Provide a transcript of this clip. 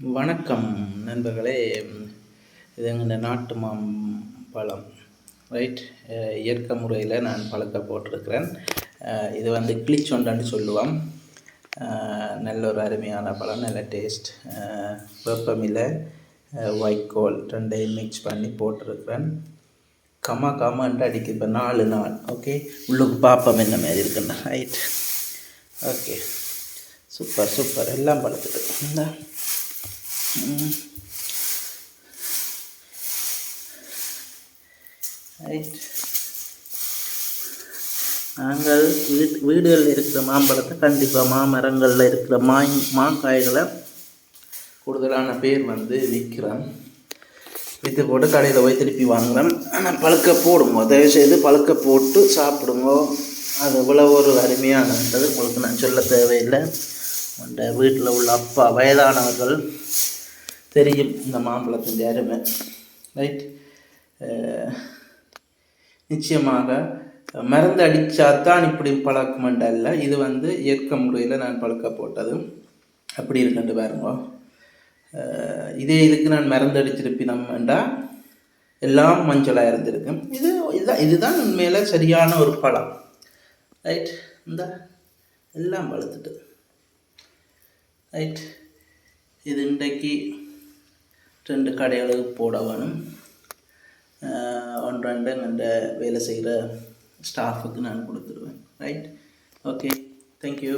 வணக்கம் நண்பர்களே. இது எங்கள் நாட்டு மாம்பழம், ரைட். இயற்கை முறையில் நான் பழக்க போட்டிருக்கிறேன். இது வந்து கிளிச்சொண்டன்னு சொல்லுவோம். நல்ல ஒரு அருமையான பழம், நல்ல டேஸ்ட். வெப்பமில்லை, வைக்கோல் ரெண்டையும் மிக்ஸ் பண்ணி போட்டிருக்கிறேன். கம்மாண்டு அடிக்கு இப்போ 4 நாள். ஓகே, உள்ளுக்கு பாப்பம் என்ன மாதிரி இருக்குண்ணா. ரைட், ஓகே, சூப்பர் எல்லாம் பழுத்துட்டு இந்த ரைட். நாங்கள் வீடுகளில் இருக்கிற மாம்பழத்தை கண்டிப்பாக மாமரங்களில் இருக்கிற மாங்காய்களை கூடுதலான பேர் வந்து விற்கிறேன். விற்று போட்டு கடையில் போய் திருப்பி வாங்குகிறேன். ஆனால் பழுக்க போடுங்க, தயவுசெய்து பழுக்க போட்டு சாப்பிடுங்க. அது இவ்வளோ ஒரு அருமையானது உங்களுக்கு நான் சொல்ல தேவையில்லை. அந்த வீட்டில் உள்ள அப்பா வயதானவர்கள் தெரியும் இந்த மாம்பழத்தின் அருமை, ரைட். நிச்சயமாக மருந்து அடித்தாத்தான் இப்படி பழக்கமெண்டா இல்லை. இது வந்து இயற்கை முறையில் நான் பழக்க போட்டது. அப்படி இருக்குன்ட்டு பாருங்க. இதுக்கு நான் மருந்து அடிச்சிருப்பினோம்டா எல்லாம் மஞ்சளாக இருந்திருக்கு. இதுதான் உண்மையில் சரியான ஒரு பழம், ரைட். இந்த எல்லாம் பழுத்துட்டு, ரைட். இது இன்றைக்கு 2 கடைகளுக்கு போட வேணும். 1-2 அந்த வேலை செய்கிற ஸ்டாஃபுக்கு நான் கொடுத்துருவேன், ரைட். Okay, thank you.